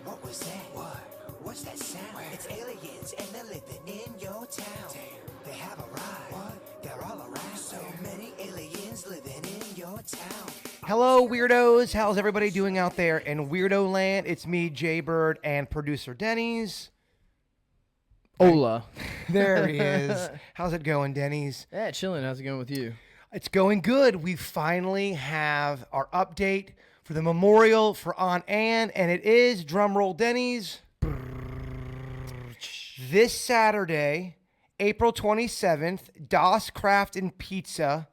What was that? What? What's that sound? Where? It's aliens and they're living in your town. Damn. They have arrived. What? They're all around. So many aliens living in your town. Hello, weirdos. How's everybody doing out there in Weirdo Land? It's me, Jaybird, and producer Denny's. Hola. There he is. How's it going, Denny's? Yeah, chilling. How's it going with you? It's going good. We finally have our update for the memorial for Aunt Anne, and it is, drumroll Denny's, this Saturday, April 27th, Das Craft and Pizza,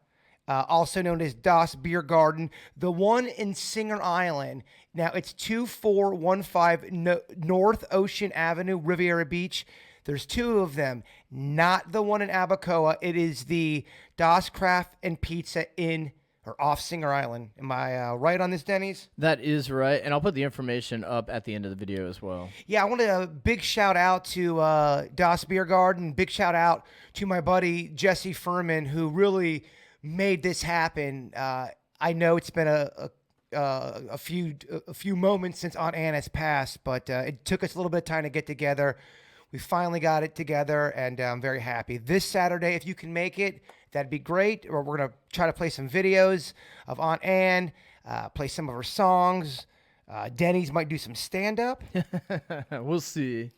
also known as Das Beer Garden, the one in Singer Island. Now, it's 2415 North Ocean Avenue, Riviera Beach. There's two of them, not the one in Abacoa. It is the Das Craft and Pizza in or off Singer Island. Am I right on this, Denny's? That is right, and I'll put the information up at the end of the video as well. Yeah, I want a big shout out to Das Beer Garden. Big shout out to my buddy Jesse Furman, who really made this happen. I know it's been a few moments since Aunt Anne has passed, but it took us a little bit of time to get together. We finally got it together, and I'm very happy. This Saturday, if you can make it, that'd be great. Or we're going to try to play some videos of Aunt Anne, play some of her songs. Denny's might do some stand-up. We'll see.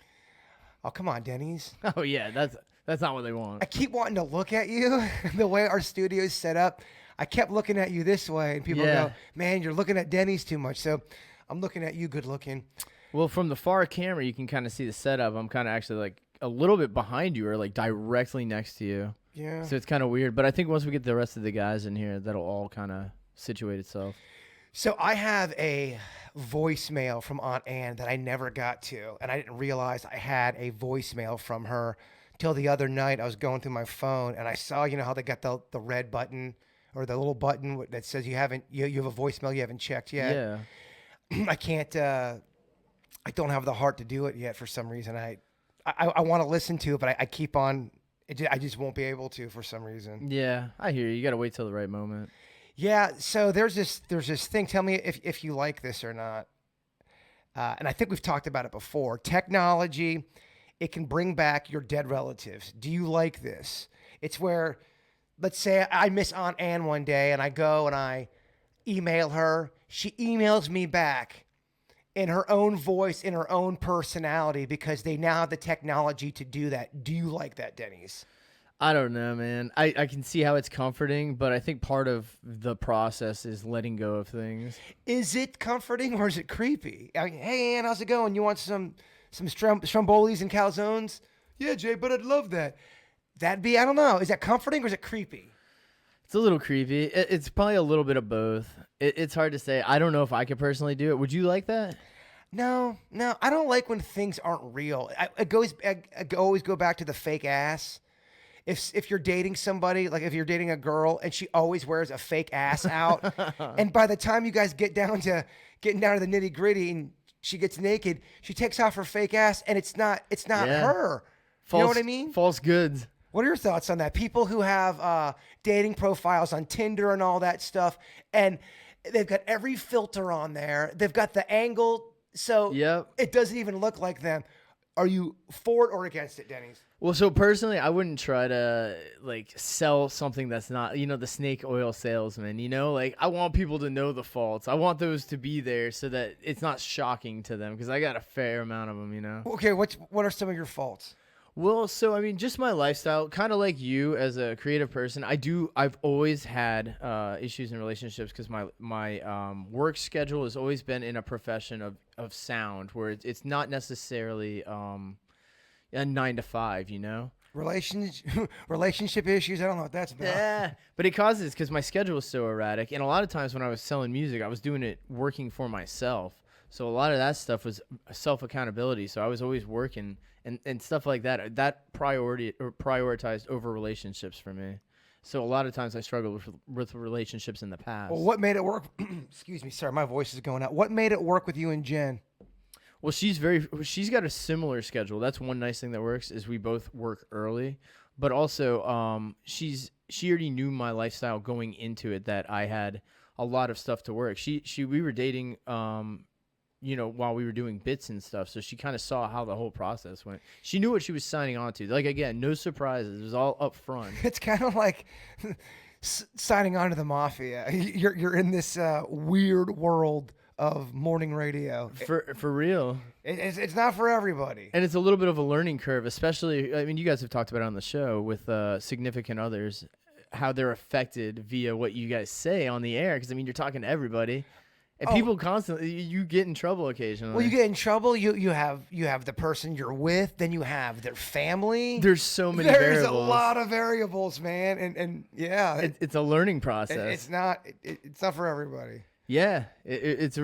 Oh, come on, Denny's. Oh, yeah, that's not what they want. I keep wanting to look at you, the way our studio is set up. I kept looking at you this way, and people go, man, you're looking at Denny's too much. So I'm looking at you good looking. Well, from the far camera, you can kind of see the setup. I'm kind of actually like a little bit behind you or like directly next to you. Yeah. So it's kind of weird. But I think once we get the rest of the guys in here, that'll all kind of situate itself. So I have a voicemail from Aunt Anne that I never got to, and I didn't realize I had a voicemail from her till the other night. I was going through my phone, and I saw, you know, how they got the red button or the little button that says you have a voicemail you haven't checked yet. Yeah. I can't. I don't have the heart to do it yet for some reason. I want to listen to it, but I keep on. I just won't be able to for some reason. Yeah, I hear you. You got to wait till the right moment. Yeah. So there's this thing. Tell me if you like this or not. And I think we've talked about it before. Technology, it can bring back your dead relatives. Do you like this? It's where, let's say I miss Aunt Anne one day and I go and I email her. She emails me back in her own voice, in her own personality, because they now have the technology to do that. Do you like that, Denny's? I don't know, man. I can see how it's comforting, but I think part of the process is letting go of things. Is it comforting or is it creepy? I mean, hey, Ann, how's it going? You want some strombolis and calzones? Yeah, Jay, but I'd love that. That'd be, I don't know. Is that comforting or is it creepy? It's a little creepy. It's probably a little bit of both. It's hard to say. I don't know if I could personally do it. Would you like that? No. I don't like when things aren't real. I always go back to the fake ass. If you're dating somebody, like if you're dating a girl and she always wears a fake ass out, and by the time you guys getting down to the nitty gritty and she gets naked, she takes off her fake ass and it's not her. You know what I mean? False goods. What are your thoughts on that? People who have dating profiles on Tinder and all that stuff, and they've got every filter on there. They've got the angle, so it doesn't even look like them. Are you for it or against it, Denny's? Well, so personally, I wouldn't try to like sell something that's not, the snake oil salesman, like I want people to know the faults. I want those to be there so that it's not shocking to them because I got a fair amount of them, Okay, what are some of your faults? Well, so, I mean, just my lifestyle, kind of like you as a creative person, I've always had issues in relationships because my work schedule has always been in a profession of sound where it's not necessarily a 9 to 5, Relationship issues, I don't know what that's about. Yeah, but it causes because my schedule is so erratic. And a lot of times when I was selling music, I was doing it working for myself. So a lot of that stuff was self-accountability. So I was always working and stuff like that. That prioritized over relationships for me. So a lot of times I struggled with relationships in the past. Well, what made it work? Excuse me, sorry, my voice is going out. What made it work with you and Jen? Well, she's got a similar schedule. That's one nice thing that works is we both work early, but also she already knew my lifestyle going into it that I had a lot of stuff to work. We were dating while we were doing bits and stuff. So she kind of saw how the whole process went. She knew what she was signing on to. Like, again, no surprises. It was all up front. It's kind of like signing on to the mafia. You're in this weird world of morning radio. For real. It's not for everybody. And it's a little bit of a learning curve, especially, I mean, you guys have talked about it on the show with significant others, how they're affected via what you guys say on the air. Because, I mean, you're talking to everybody. And people constantly, you get in trouble occasionally. Well, you get in trouble. You have the person you're with, then you have their family. There's so many variables. There's a lot of variables, man, and yeah, it's a learning process. It's not for everybody. Yeah, it's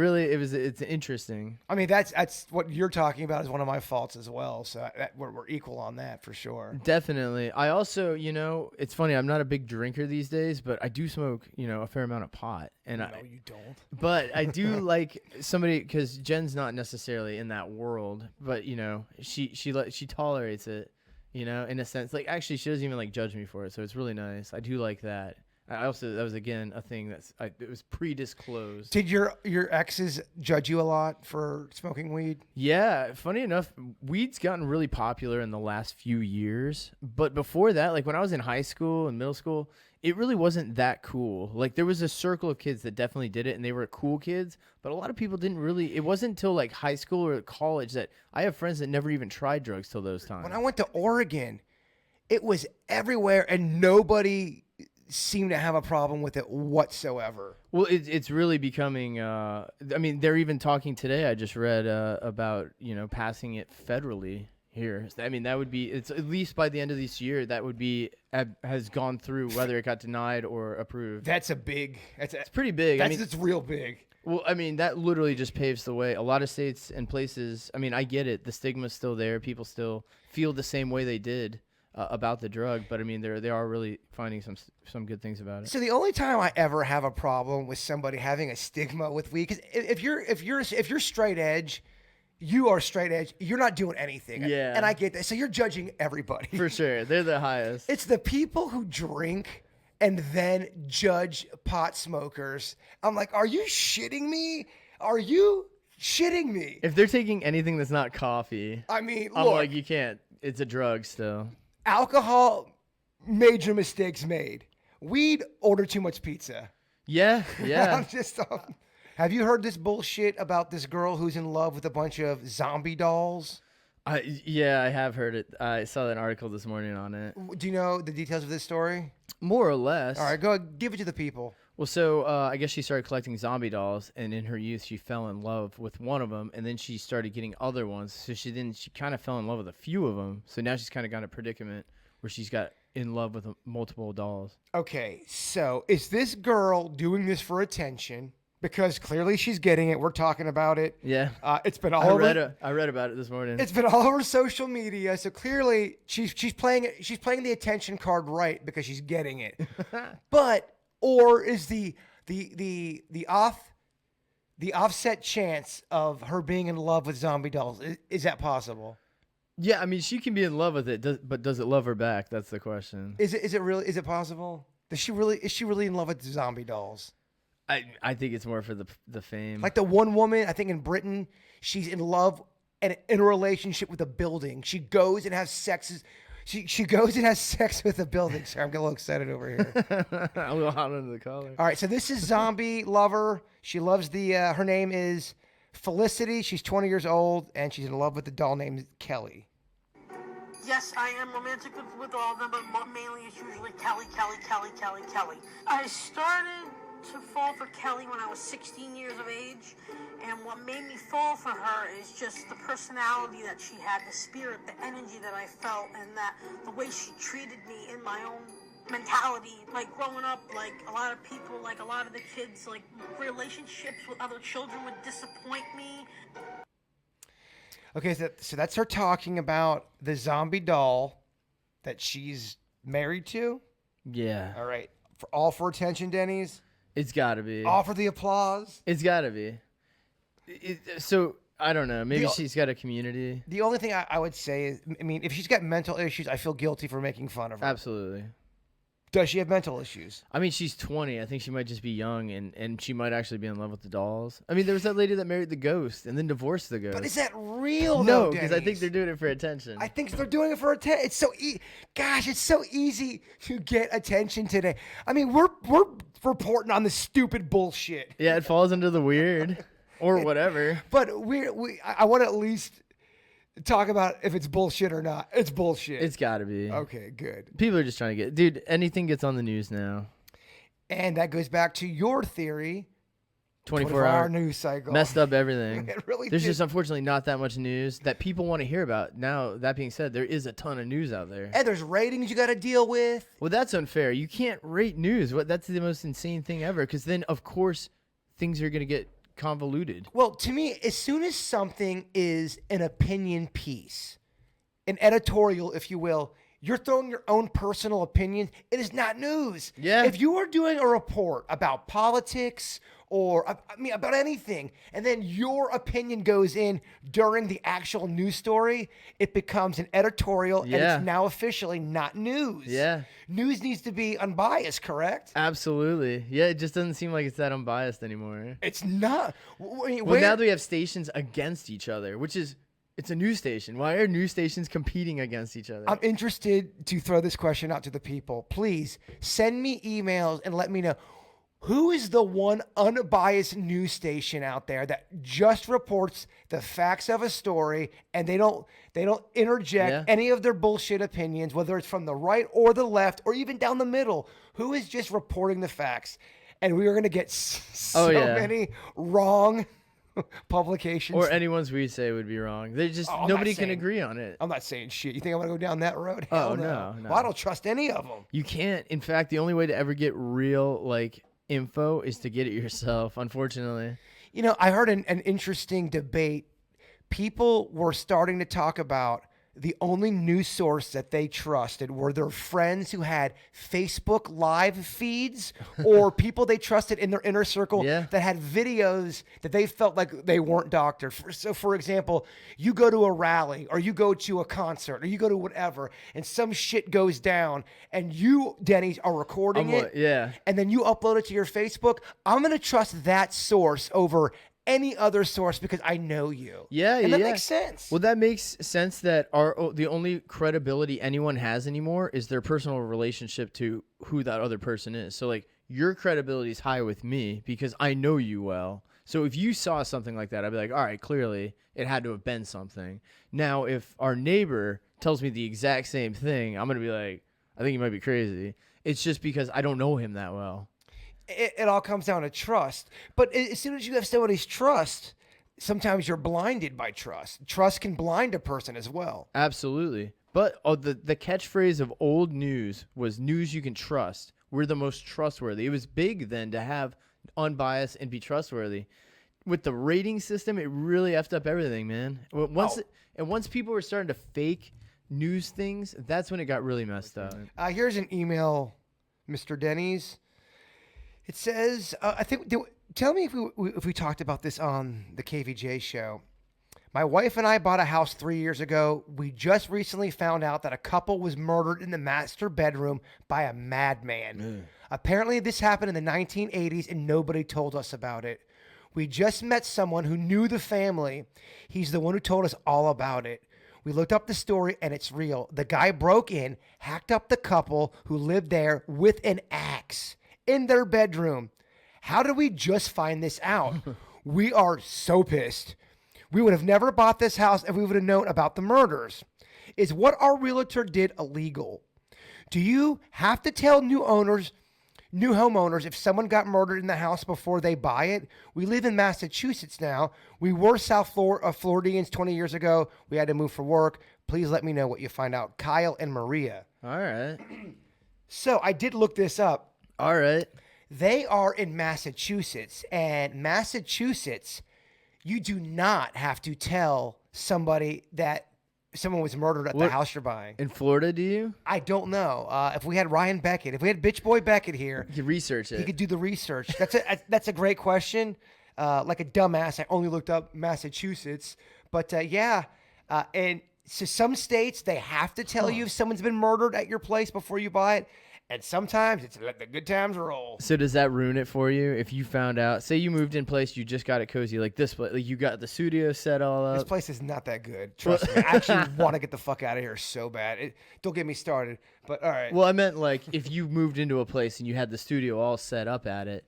interesting. I mean, that's what you're talking about is one of my faults as well. So we're equal on that for sure. Definitely. I also, it's funny. I'm not a big drinker these days, but I do smoke, a fair amount of pot. And no, you don't. But I do like somebody, because Jen's not necessarily in that world, but she tolerates it, in a sense. Like, actually, she doesn't even like judge me for it, so it's really nice. I do like that. That was again a thing it was pre-disclosed. Did your exes judge you a lot for smoking weed? Yeah, funny enough, weed's gotten really popular in the last few years. But before that, like when I was in high school and middle school, it really wasn't that cool. Like there was a circle of kids that definitely did it, and they were cool kids. But a lot of people didn't really. It wasn't until like high school or college that I have friends that never even tried drugs till those times. When I went to Oregon, it was everywhere, and nobody seem to have a problem with it whatsoever. Well, it's really becoming. I mean, they're even talking today. I just read about passing it federally here. I mean, that would be. It's at least by the end of this year that would be has gone through, whether it got denied or approved. That's a big. It's pretty big. It's real big. Well, I mean, that literally just paves the way. A lot of states and places. I mean, I get it. The stigma's still there. People still feel the same way they did about the drug, but I mean, they are really finding some good things about it. So the only time I ever have a problem with somebody having a stigma with weed, because if you're straight edge, you are straight edge. You're not doing anything. Yeah, and I get that. So you're judging everybody for sure. They're the highest. It's the people who drink and then judge pot smokers. I'm like, are you shitting me? Are you shitting me? If they're taking anything that's not coffee, I mean, I'm like, you can't. It's a drug still. Alcohol, major mistakes made. Weed, order too much pizza. Yeah. I'm just. Have you heard this bullshit about this girl who's in love with a bunch of zombie dolls? Yeah, I have heard it. I saw an article this morning on it. Do you know the details of this story? More or less. All right, go ahead, give it to the people. Well, so I guess she started collecting zombie dolls, and in her youth, she fell in love with one of them, and then she started getting other ones. So she kind of fell in love with a few of them. So now she's kind of got a predicament where she's got in love with multiple dolls. Okay, so is this girl doing this for attention? Because clearly she's getting it. We're talking about it. Yeah. It's been all over. I read about it this morning. It's been all over social media. So clearly she's playing the attention card right because she's getting it. Or is the offset chance of her being in love with zombie dolls, is that possible? Yeah, I mean, she can be in love with it, but does it love her back? That's the question. Is it possible? Is she really in love with zombie dolls? I think it's more for the fame. Like the one woman, I think in Britain, she's in love and in a relationship with a building. She goes and has sex. She goes and has sex with a building. Sorry, I'm getting a little excited over here. I'm a little hot under the collar. All right, so this is zombie lover. She loves her name is Felicity. She's 20 years old, and she's in love with the doll named Kelly. Yes, I am romantic with all of them, but mainly it's usually Kelly. I started to fall for Kelly when I was 16 years of age, and what made me fall for her is just the personality that she had, the spirit, the energy that I felt, and that the way she treated me in my own mentality. Like growing up, like a lot of people, like a lot of the kids, like relationships with other children would disappoint me. Okay, so that's her talking about the zombie doll that she's married to? Yeah. All right. All for attention, Denny's? It's got to be. All for the applause? It's got to be. So, I don't know. Maybe she's got a community. The only thing I would say is, I mean, if she's got mental issues, I feel guilty for making fun of her. Absolutely. does she have mental issues? I mean, she's 20. I think she might just be young, and she might actually be in love with the dolls. I mean, there was that lady that married the ghost and then divorced the ghost. But is that real? No, though, because I think Denny's? they're doing it for attention. I think they're doing it for attention. It's so gosh, it's so easy to get attention today. I mean, we're reporting on the stupid bullshit, Yeah, it falls under the weird or whatever. but I want to at least talk about if it's bullshit or not. It's bullshit. It's got to be. Okay, good. People are just trying to get, dude. Anything gets on the news now. And that goes back to your theory. 24-hour news cycle messed up everything. It really There's did. just unfortunately not that much news that people want to hear about. Now, that being said, there is a ton of news out there. And there's ratings you got to deal with. Well, that's unfair. You can't rate news. That's the most insane thing ever. Because then, of course, things are going to get convoluted. Well, to me, as soon as something is an opinion piece, an editorial, if you will, you're throwing your own personal opinion. It is not news. Yeah. If you are doing a report about politics or, I mean, about anything, and then your opinion goes in during the actual news story, it becomes an editorial, and Yeah. it's now officially not news. Yeah. News needs to be unbiased, correct? Absolutely. Yeah, it just doesn't seem like it's that unbiased anymore. It's not. Well, now that we have stations against each other, which is, it's a news station. Why are news stations competing against each other? I'm interested to throw this question out to the people. Please send me emails and let me know, who is the one unbiased news station out there that just reports the facts of a story and they don't interject Yeah. any of their bullshit opinions, whether it's from the right or the left or even down the middle? Who is just reporting the facts? And we are going to get so many wrong publications. or any ones we say would be wrong. They just, I'm not nobody can saying- agree on it. I'm not saying shit. You think I'm going to go down that road? Oh, Hell no. Well, I don't trust any of them. You can't. In fact, the only way to ever get real, like, info is to get it yourself, unfortunately. You know, I heard an interesting debate. People were starting to talk about the only news source that they trusted were their friends who had Facebook live feeds or people they trusted in their inner circle Yeah. that had videos that they felt like they weren't doctored. So, for example, you go to a rally or you go to a concert or you go to whatever and some shit goes down and you, Denny's, are recording it. Yeah. And then you upload it to your Facebook. I'm going to trust that source over any other source because I know you. Yeah, and that yeah. makes sense. Well, that makes sense that the only credibility anyone has anymore is their personal relationship to who that other person is. So, like, your credibility is high with me because I know you well. So if you saw something like that, I'd be like, all right, clearly it had to have been something. Now, if our neighbor tells me the exact same thing, I'm going to be like, I think he might be crazy. It's just because I don't know him that well. It all comes down to trust. But as soon as you have somebody's trust, sometimes you're blinded by trust. Trust can blind a person as well. Absolutely. But the catchphrase of old news was news you can trust. We're the most trustworthy. It was big then to have unbiased and be trustworthy. With the rating system, it really effed up everything, man. Once people were starting to fake news things, that's when it got really messed up. Here's an email, Mr. Denny's. It says, I think, tell me if we talked about this on the KVJ show. My wife and I bought a house 3 years ago. We just recently found out that a couple was murdered in the master bedroom by a madman. Apparently, this happened in the 1980s and nobody told us about it. We just met someone who knew the family. He's the one who told us all about it. We looked up the story and it's real. The guy broke in, hacked up the couple who lived there with an axe in their bedroom. How did we just find this out? We are so pissed. We would have never bought this house if we would have known about the murders. Is what our realtor did illegal? Do you have to tell new homeowners if someone got murdered in the house before they buy it? We live in Massachusetts now. We were South Floridians 20 years ago. We had to move for work. Please let me know what you find out. Kyle and Maria. All right. So I did look this up. All right. They are in Massachusetts, and Massachusetts, you do not have to tell somebody that someone was murdered at the house you're buying. In Florida, do you? I don't know. If we had Ryan Beckett, if we had Bitch Boy Beckett here, You can research it. he could do the research. That's a great question. Like a dumbass, I only looked up Massachusetts, but and so some states they have to tell you if someone's been murdered at your place before you buy it. And sometimes it's let the good times roll. So does that ruin it for you if you found out? Say you moved in place, you just got it cozy like this, but like you got the studio set all up. This place is not that good. Trust me. I actually want to get the fuck out of here so bad. Don't get me started. But all right. Well, I meant like if you moved into a place and you had the studio all set up at it,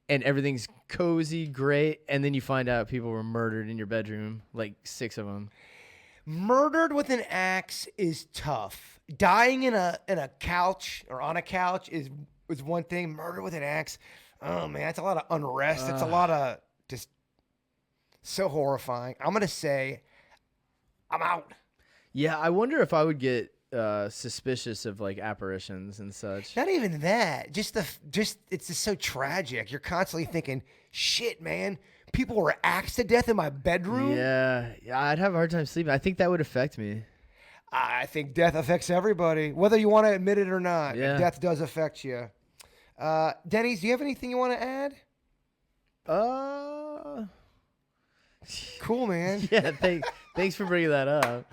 and everything's cozy, great, and then you find out people were murdered in your bedroom, like 6 of them. Murdered with an axe is tough. Dying in a couch or on a couch is one thing. Murder with an axe, oh man, that's a lot of unrest. It's a lot of just so horrifying. I'm gonna say I'm out. Yeah, I wonder if I would get suspicious of like apparitions and such. Not even that. Just it's just so tragic. You're constantly thinking, shit, man. People were axed to death in my bedroom. Yeah, I'd have a hard time sleeping. I think that would affect me. I think death affects everybody, whether you want to admit it or not. Yeah. Death does affect you. Denny's, do you have anything you want to add? Cool, man. Yeah, thanks for bringing that up.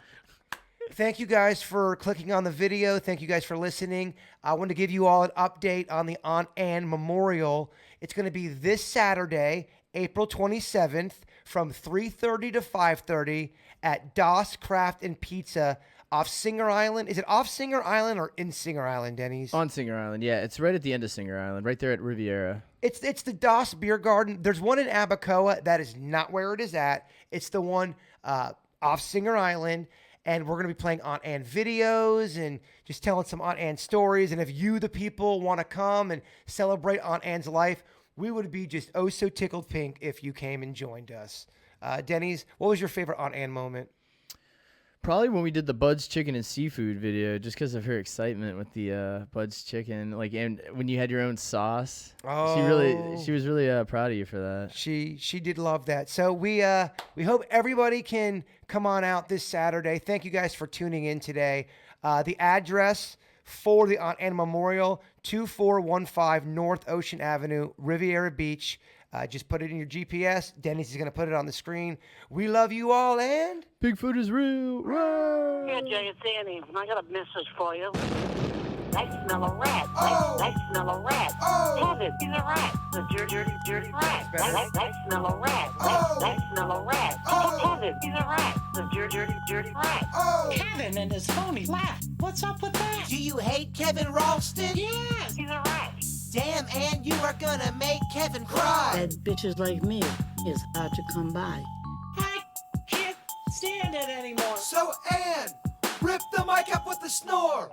Thank you guys for clicking on the video. Thank you guys for listening. I want to give you all an update on the Aunt Anne Memorial. It's going to be this Saturday, April 27th, from 3:30 to 5:30 at Das Craft and Pizza off Singer Island. Is it off Singer Island or in Singer Island, Denny's? On Singer Island, yeah. It's right at the end of Singer Island, right there at Riviera. It's the Das Beer Garden. There's one in Abacoa. That is not where it is at. It's the one off Singer Island. And we're going to be playing Aunt Anne videos and just telling some Aunt Anne stories. And if you, the people, want to come and celebrate Aunt Anne's life, we would be just oh so tickled pink if you came and joined us. Denny's, what was your favorite Aunt Anne moment? Probably when we did the Bud's Chicken and Seafood video, just because of her excitement with the Bud's Chicken, like, and when you had your own sauce. Oh, she was really proud of you for that. She did love that. So we hope everybody can come on out this Saturday. Thank you guys for tuning in today. The address for the Aunt Anne Memorial, 2415 North Ocean Avenue, Riviera Beach. Just put it in your GPS. Dennis is going to put it on the screen. We love you all, and Bigfoot is real. Whoa! Yeah, Jay, it's Annie. I got a message for you. I smell a rat. Oh. I smell a rat. Oh. Kevin, he's a rat. The dirty rat. I smell a rat. Oh. I smell a rat. Oh. Kevin, he's a rat. The dirty rat. Oh, Kevin and his phony laugh. What's up with that? do you hate Kevin Ralston? Yeah. He's a rat. Damn, Ann, you are gonna make Kevin cry. That bitches like me is hard to come by. I can't stand it anymore. So, Ann, rip the mic up with the snore.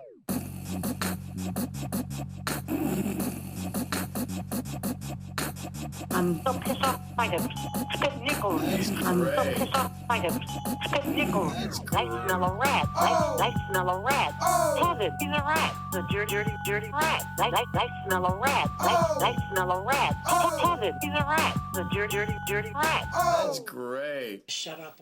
I'm So piss off like a spit nickel. So piss off like a spit nickel. I smell a rat. I smell a rat. Oh. Kevin, he's a rat. The dirty rat. I smell a rat. Oh. I smell a rat. Oh. Kevin, he's a rat. The dirty rat. Oh. Great. Shut up.